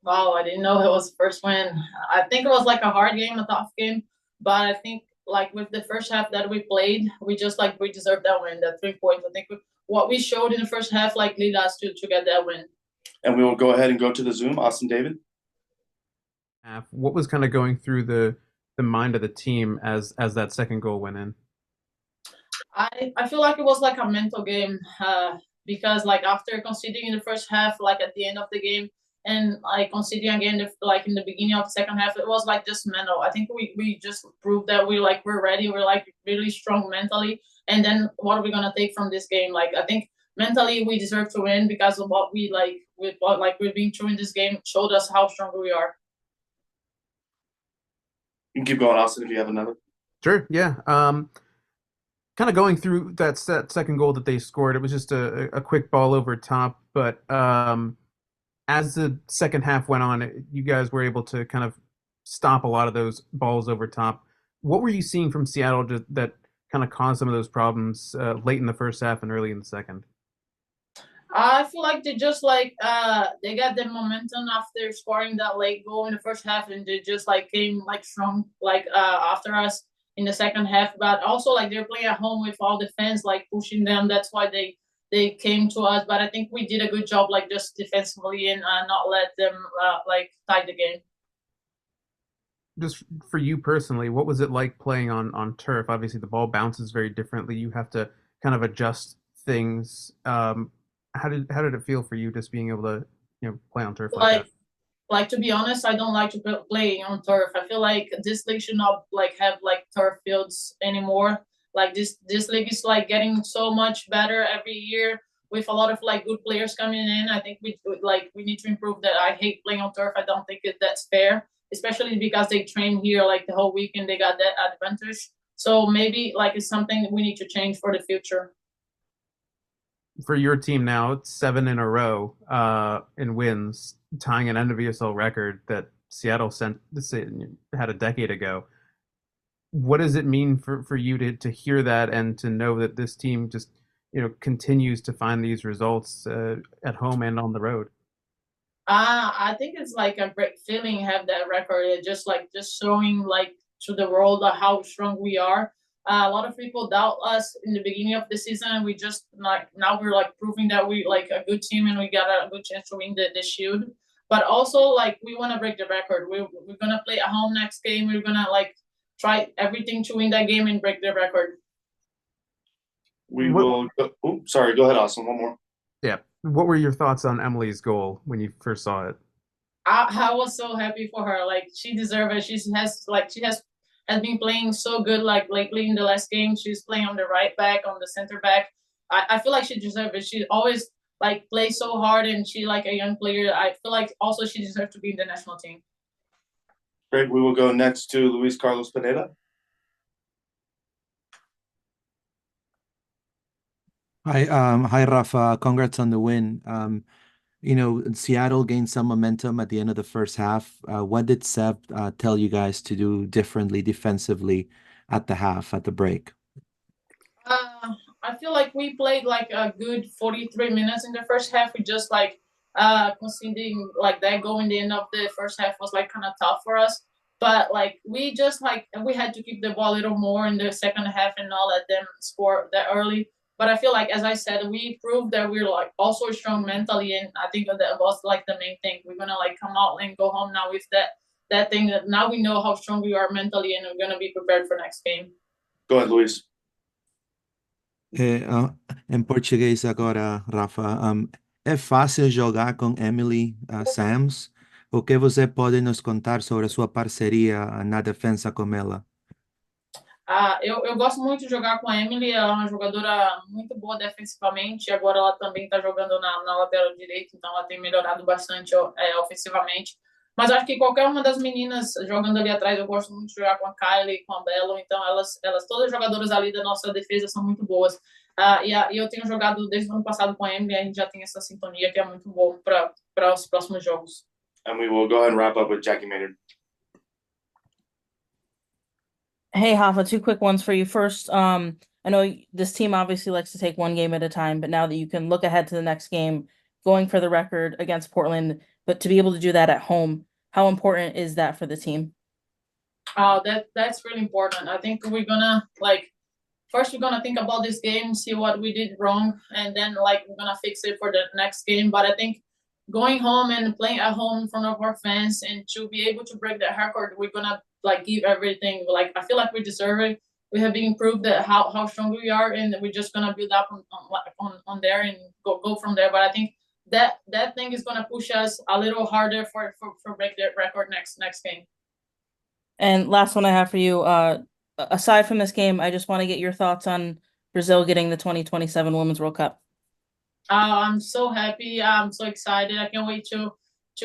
Wow, I didn't know it was first win. I think it was like a hard game, a tough game, but I think like with the first half that we played, we just like we deserved that win, that 3 points. I think what we showed in the first half like lead us to get that win. And we will go ahead and go to the Zoom. Austin David. What was kind of going through the mind of the team as that second goal went in? I feel like it was like a mental game because like after conceding in the first half, like at the end of the game, and like conceding again, like in the beginning of the second half, it was like just mental. I think we just proved that we're ready. We're like really strong mentally. And then what are we gonna take from this game? Like I think mentally we deserve to win because of what we like with what like we've been through in this game showed us how strong we are. You can keep going, Austin, if you have another. Sure, yeah. Kind of going through that second goal that they scored, it was just a quick ball over top, but as the second half went on, you guys were able to kind of stop a lot of those balls over top. What were you seeing from Seattle that kind of caused some of those problems late in the first half and early in the second? I feel like they just like they got the momentum after scoring that late goal in the first half, and they just like came like strong like after us in the second half. But also like they're playing at home with all the fans like pushing them. That's why they came to us. But I think we did a good job like just defensively and not let them like tie the game. Just for you personally, what was it like playing on turf? Obviously, the ball bounces very differently. You have to kind of adjust things. How did it feel for you just being able to play on turf like that? Like like to be honest, I don't like to play on turf. I feel like this league should not like have like turf fields anymore. Like this league is like getting so much better every year with a lot of like good players coming in. I think we need to improve that. I hate playing on turf. I don't think that's fair, especially because they train here like the whole week and they got that advantage. So maybe like it's something we need to change for the future. For your team now, it's seven in a row in wins, tying an NWSL record that Seattle had a decade ago. What does it mean for you to hear that and to know that this team just continues to find these results at home and on the road? I think it's like a great feeling have that record. It just showing like to the world how strong we are. A lot of people doubt us in the beginning of the season. We just like now we're like proving that we like a good team and we got a good chance to win the shield. But also like we want to break the record. We're gonna play at home next game. We're gonna like try everything to win that game and break the record. We What? will go. Oh, sorry. Go ahead, Austin. One more. Yeah. What were your thoughts on Emily's goal when you first saw it? I was so happy for her. Like she deserves it. She has been playing so good like lately in the last game. She's playing on the right back, on the center back. I feel like she deserves it. She always like plays so hard and she like a young player. I feel like also she deserves to be in the national team. Great. We will go next to Luis Carlos Pineda. Hi, Rafa. Congrats on the win. Seattle gained some momentum at the end of the first half. What did Seb tell you guys to do differently defensively at the half, at the break? I feel like we played like a good 43 minutes in the first half. We just like conceding like that goal in the end of the first half was like kind of tough for us. But like we just like we had to keep the ball a little more in the second half and not let them score that early. But I feel like as I said, we proved that we're like also strong mentally, and I think that was like the main thing. We're gonna like come out and go home now with that thing that now we know how strong we are mentally, and we're gonna be prepared for next game. Go ahead, Luis. Em português agora, Rafa. É fácil jogar com Emily Sams? O que você pode nos contar sobre a sua parceria na defesa com ela? Eu gosto muito de jogar com a Emily, ela é uma jogadora muito boa defensivamente, agora ela também está jogando na lateral direita, então ela tem melhorado bastante ofensivamente. Mas acho que qualquer uma das meninas jogando ali atrás, eu gosto muito de jogar com a Kylie, com a Belo, então elas todas as jogadoras ali da nossa defesa são muito boas. E eu tenho jogado desde o ano passado com a Emily, a gente já tem essa sintonia que é muito bom para os próximos jogos. And we will go ahead and wrap up with Jackie Maynard. Hey, Rafa, two quick ones for you. First, I know this team obviously likes to take one game at a time, but now that you can look ahead to the next game going for the record against Portland, but to be able to do that at home, how important is that for the team? That's really important. I think we're gonna first we're gonna think about this game, see what we did wrong, and then we're gonna fix it for the next game. But I think going home and playing at home in front of our fans and to be able to break that record, we're gonna give everything. I feel like we deserve it. We have been proved that how strong we are, and we're just gonna build up on there and go from there. But I think that thing is gonna push us a little harder for break that record next game. And last one I have for you, aside from this game, I just want to get your thoughts on Brazil getting the 2027 Women's World Cup. I'm so happy. I'm so excited. I can't wait to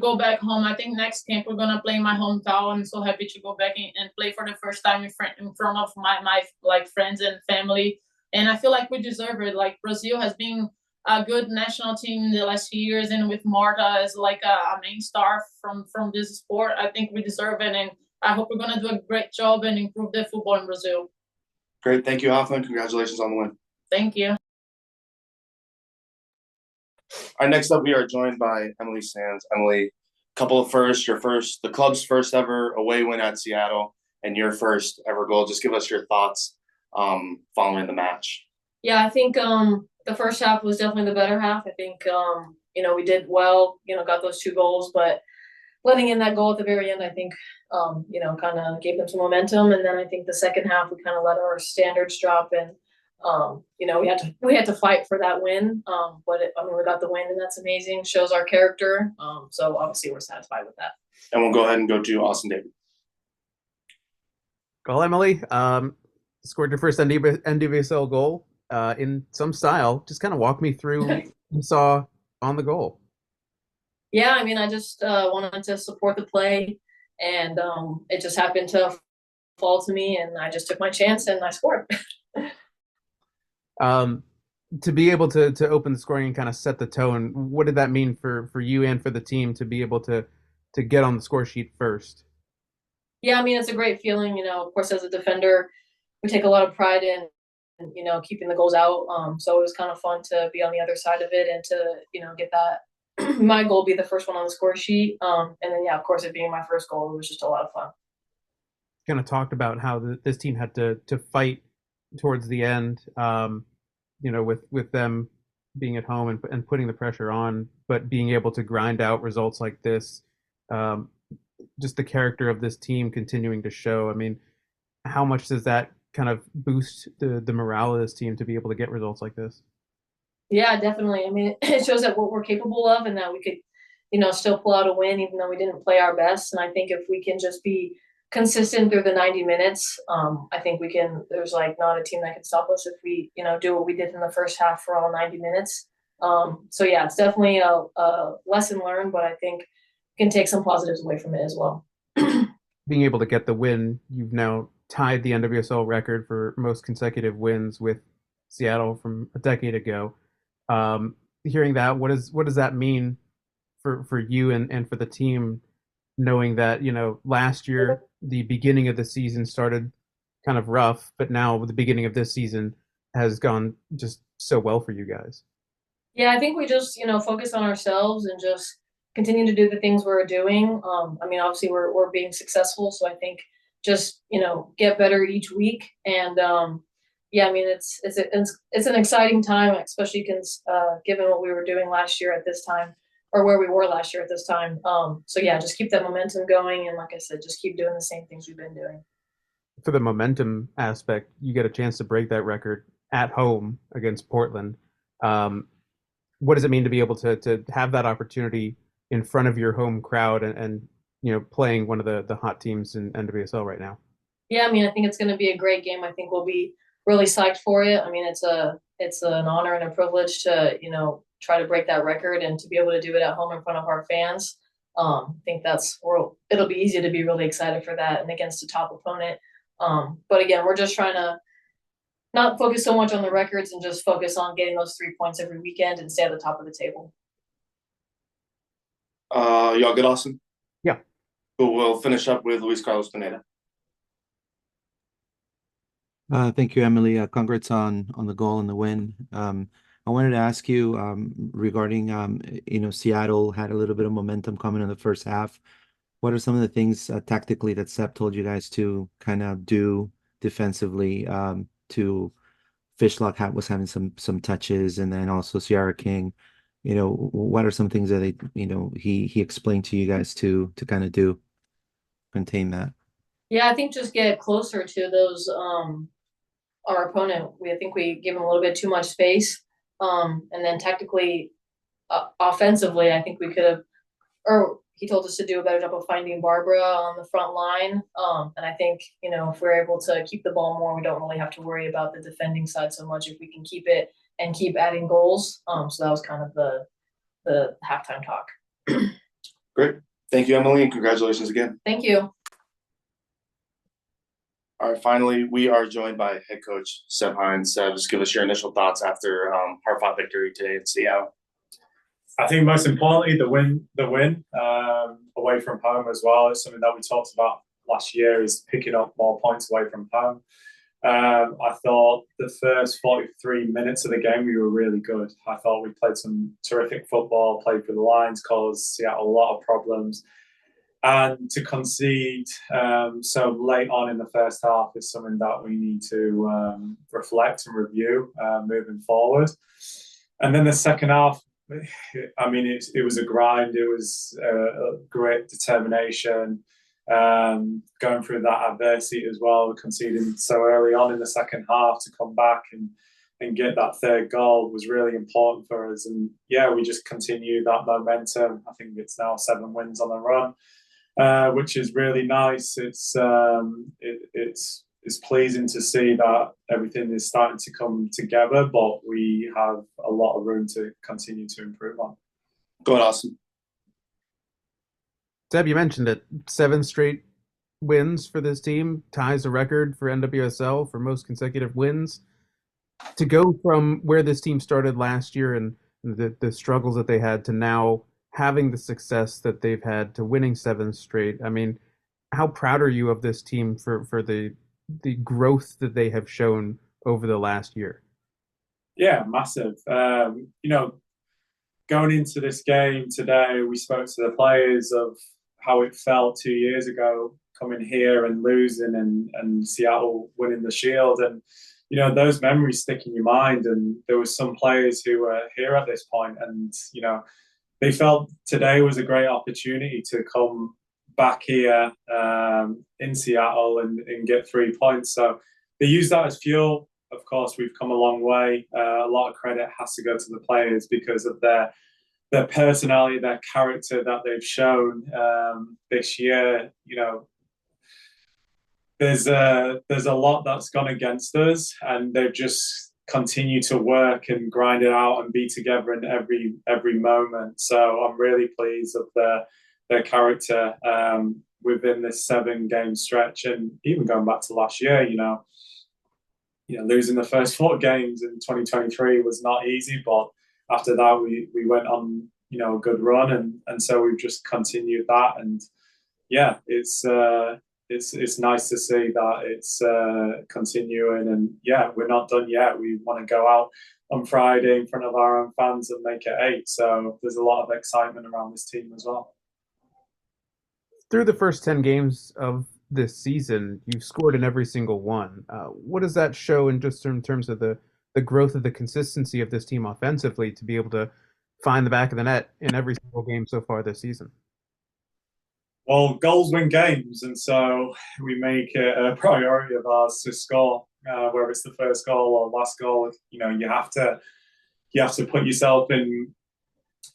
go back home. I think next camp we're gonna play in my hometown. I'm so happy to go back and play for the first time in front of my friends and family. And I feel like we deserve it. Brazil has been a good national team in the last few years, and with Marta as a main star from this sport, I think we deserve it. And I hope we're gonna do a great job and improve the football in Brazil. Great. Thank you, Rafa, and congratulations on the win. Thank you. All right, next up, we are joined by Emily Sands. Emily, couple of firsts, the club's first ever away win at Seattle, and your first ever goal. Just give us your thoughts following the match. Yeah, I think the first half was definitely the better half. I think we did well, got those 2 goals, but letting in that goal at the very end, I think kind of gave them some momentum. And then I think the second half we kind of let our standards drop, and we had to fight for that win. But we got the win, and that's amazing. Shows our character. So obviously we're satisfied with that. And we'll go ahead and go to Austin David. Goal, Emily. Scored your first NWSL goal in some style. Just kind of walk me through what you saw on the goal. Yeah, I just wanted to support the play, and it just happened to fall to me, and I just took my chance and I scored. To be able to open the scoring and kind of set the tone, what did that mean for you and for the team to be able to get on the score sheet first? Yeah, it's a great feeling. Of course, as a defender, we take a lot of pride in keeping the goals out. So it was kind of fun to be on the other side of it and to get that my goal be the first one on the score sheet. And then of course, it being my first goal, it was just a lot of fun. Kind of talked about how this team had to fight towards the end, with them being at home and putting the pressure on, but being able to grind out results like this. Just the character of this team continuing to show. How much does that kind of boost the morale of this team to be able to get results like this? Yeah, definitely. It shows that what we're capable of, and that we could, still pull out a win, even though we didn't play our best. And I think if we can just be consistent through the 90 minutes, I think we can. There's not a team that can stop us if we, do what we did in the first half for all 90 minutes. So yeah, it's definitely a lesson learned, but I think we can take some positives away from it as well. Being able to get the win, you've now tied the NWSL record for most consecutive wins with Seattle from a decade ago. Hearing that, what does that mean for you and for the team, knowing that last year the beginning of the season started kind of rough, but now the beginning of this season has gone just so well for you guys? Yeah, I think we just focus on ourselves and just continue to do the things we're doing. Obviously we're being successful, so I think just get better each week. And it's an exciting time, especially given what we were doing last year at this time, or where we were last year at this time. So yeah, just keep that momentum going, and like I said, just keep doing the same things we've been doing. For the momentum aspect, you get a chance to break that record at home against Portland. What does it mean to be able to have that opportunity in front of your home crowd and playing one of the hot teams in NWSL right now? Yeah, I think it's going to be a great game. I think we'll be really psyched for it. It's an honor and a privilege to try to break that record and to be able to do it at home in front of our fans. I think it'll be easy to be really excited for that and against a top opponent. But again, we're just trying to not focus so much on the records and just focus on getting those 3 points every weekend and stay at the top of the table. Y'all good, Austin? Yeah. Cool. We'll finish up with Luis Carlos Pineda. Thank you, Emily. Congrats on the goal and the win. I wanted to ask you regarding, Seattle had a little bit of momentum coming in the first half. What are some of the things tactically that Seb told you guys to kind of do defensively to Fishlock was having some touches, and then also Sierra King. What are some things that he explained to you guys to kind of do contain that? Yeah, I think just get closer to those our opponent. I think we give him a little bit too much space. And then tactically, offensively, I think we could have, or he told us to do a better job of finding Barbara on the front line. And I think, if we're able to keep the ball more, we don't really have to worry about the defending side so much if we can keep it and keep adding goals. So that was kind of the halftime talk. Great. Thank you, Emily, and congratulations again. Thank you. All right, finally, we are joined by head coach Seb Hines. Seb, just give us your initial thoughts after hard-fought victory today in Seattle. I think most importantly, the win away from home as well. It's something that we talked about last year, is picking up more points away from home. I thought the first 43 minutes of the game, we were really good. I thought we played some terrific football, played for the lines, caused Seattle a lot of problems. And to concede so late on in the first half is something that we need to reflect and review moving forward. And then the second half, I mean, it was a grind. It was a great determination, going through that adversity as well, conceding so early on in the second half to come back and get that third goal was really important for us. And yeah, we just continue that momentum. I think it's now 7 wins on the run, which is really nice. It's pleasing to see that everything is starting to come together, but we have a lot of room to continue to improve on. Go ahead, Austin. Seb, you mentioned it. 7 straight wins for this team, ties a record for NWSL for most consecutive wins. To go from where this team started last year and the struggles that they had to now having the success that they've had to winning 7 straight, I mean, how proud are you of this team for the growth that they have shown over the last year? Yeah, massive. Going into this game today, we spoke to the players of how it felt 2 years ago coming here and losing and Seattle winning the Shield. And, those memories stick in your mind. And there were some players who were here at this point and, they felt today was a great opportunity to come back here in Seattle and get 3 points. So they use that as fuel. Of course, we've come a long way. A lot of credit has to go to the players because of their personality, their character that they've shown this year. There's a lot that's gone against us, and they've just continued to work and grind it out and be together in every moment. So I'm really pleased of their character within this 7-game stretch, and even going back to last year, losing the first 4 games in 2023 was not easy, but after that we went on a good run, and so we've just continued that. And yeah, it's nice to see that it's continuing. And yeah, we're not done yet. We want to go out on Friday in front of our own fans and make it 8. So there's a lot of excitement around this team as well. Through the first 10 games of this season, you've scored in every single one. What does that show in terms of the growth of the consistency of this team offensively to be able to find the back of the net in every single game so far this season? Well, goals win games, and so we make it a priority of ours to score, whether it's the first goal or last goal. You have to put yourself in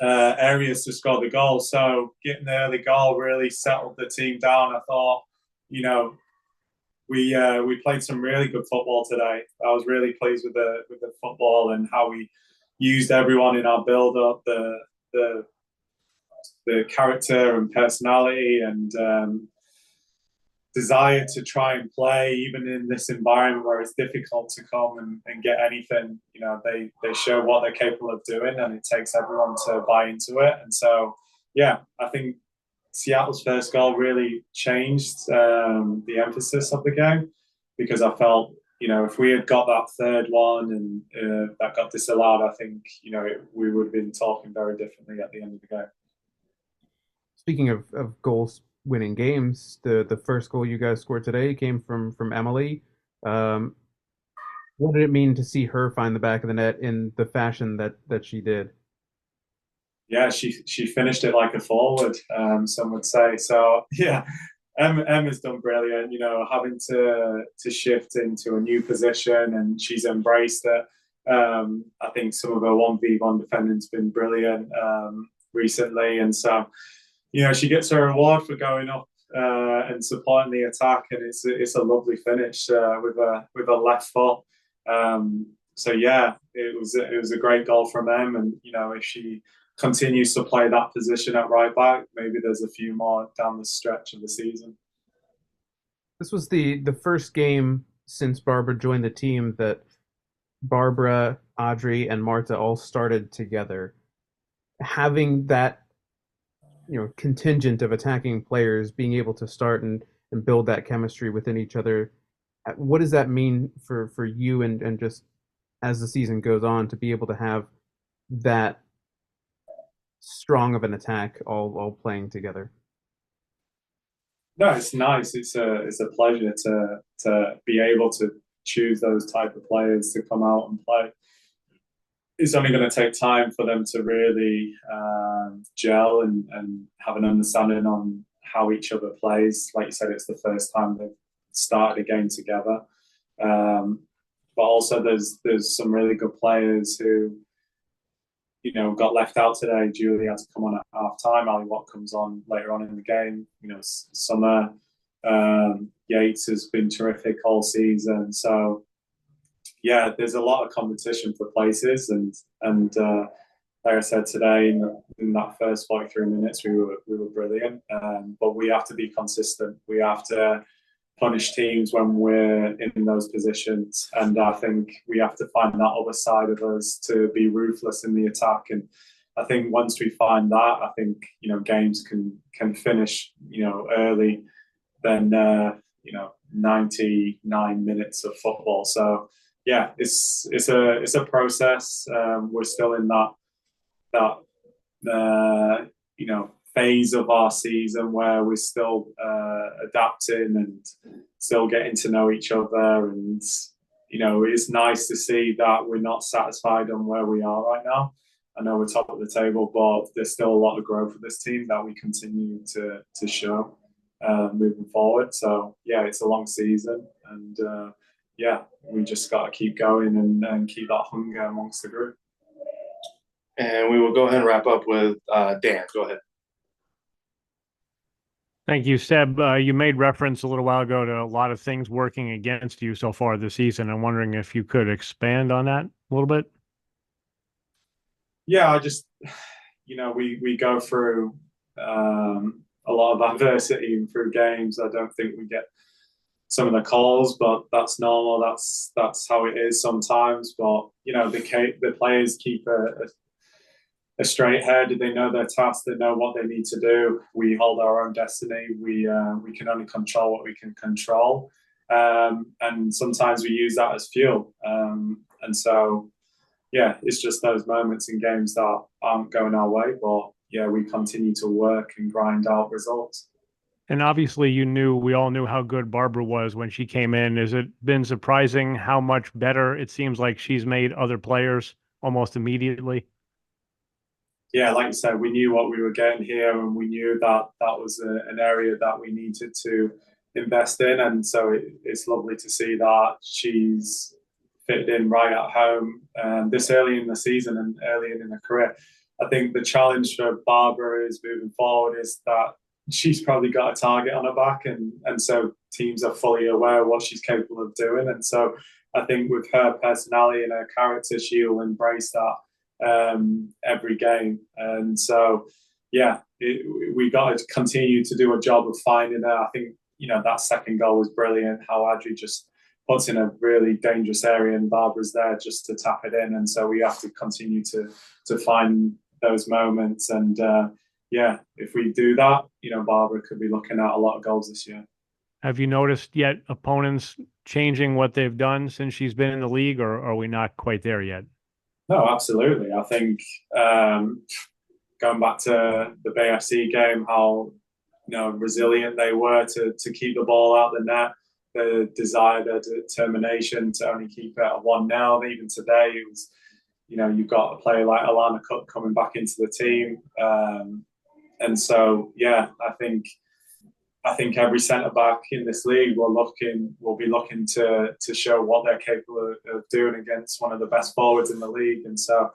areas to score the goal. So getting the early goal really settled the team down. I thought, we played some really good football today. I was really pleased with the football and how we used everyone in our build-up, the character and personality and desire to try and play, even in this environment where it's difficult to come and get anything. They show what they're capable of doing, and it takes everyone to buy into it. And so, yeah, I think Seattle's first goal really changed the emphasis of the game, because I felt if we had got that third one and that got disallowed, I think, we would have been talking very differently at the end of the game. Speaking of goals winning games, the first goal you guys scored today came from Emily. Um, what did it mean to see her find the back of the net in the fashion that she did? Yeah, she finished it like a forward, some would say. So yeah, Emma's done brilliant. Having to shift into a new position, and she's embraced it. I think some of her 1v1 defending's been brilliant recently, and so she gets her reward for going up and supporting the attack, and it's a lovely finish with a left foot. So yeah, it was a great goal from Em, and if she continues to play that position at right back, maybe there's a few more down the stretch of the season. This was the first game since Barbara joined the team that Barbra, Audrey, and Marta all started together. Having that contingent of attacking players being able to start and build that chemistry within each other, what does that mean for you and just as the season goes on to be able to have that strong of an attack all playing together? No, it's nice. It's a pleasure to be able to choose those type of players to come out and play. It's only going to take time for them to really gel and have an understanding on how each other plays. Like you said, it's the first time they've started a game together. But also there's some really good players who got left out today. Julie had to come on at half time. Ali Watt comes on later on in the game. Summer Yates has been terrific all season. So yeah, there's a lot of competition for places, and like I said today, in that first 43 minutes, we were brilliant. But we have to be consistent. We have to punish teams when we're in those positions, and I think we have to find that other side of us to be ruthless in the attack. And I think once we find that, I think games can finish early than 99 minutes of football. So yeah, it's a process. We're still in that phase of our season where we're still adapting and still getting to know each other, and it's nice to see that we're not satisfied on where we are right now. I know we're top of the table, but there's still a lot of growth for this team that we continue to show moving forward. So yeah, it's a long season, and yeah, we just got to keep going and keep that hunger amongst the group. And we will go ahead and wrap up with Dan. Go ahead. Thank you, Seb. You made reference a little while ago to a lot of things working against you so far this season. I'm wondering if you could expand on that a little bit. Yeah, I just, we go through a lot of adversity through games. I don't think we get some of the calls, but that's normal. That's how it is sometimes. But the players keep a straight head. They know their task. They know what they need to do. We hold our own destiny. We can only control what we can control, and sometimes we use that as fuel. And so, yeah, it's just those moments in games that aren't going our way. But yeah, we continue to work and grind out results. And obviously, we all knew how good Barbra was when she came in. Has it been surprising how much better it seems like she's made other players almost immediately? Yeah, like you said, we knew what we were getting here, and we knew that was an area that we needed to invest in. And so it's lovely to see that she's fitted in right at home this early in the season and early in her career. I think the challenge for Barbra is moving forward is that she's probably got a target on her back, and so teams are fully aware of what she's capable of doing. And so I think with her personality and her character, she'll embrace that every game. And so yeah, we got to continue to do a job of finding her. I think that second goal was brilliant, how Audrey just puts in a really dangerous area and Barbra's there just to tap it in. And so we have to continue to find those moments. And yeah, if we do that, Barbra could be looking at a lot of goals this year. Have you noticed yet opponents changing what they've done since she's been in the league, or are we not quite there yet? No, absolutely. I think going back to the BFC game, how resilient they were to keep the ball out the net, the desire, the determination to only keep it at 1-0. Even today, it was, you've got a player like Alana Cook coming back into the team, and so yeah, I think every centre back in this league will be looking to show what they're capable of doing against one of the best forwards in the league, and so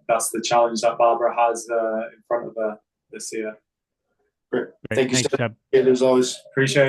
that's the challenge that Barbara has in front of her this year. Great. Great. Thank you, Thanks, Seb. Seb. As always. Appreciate it.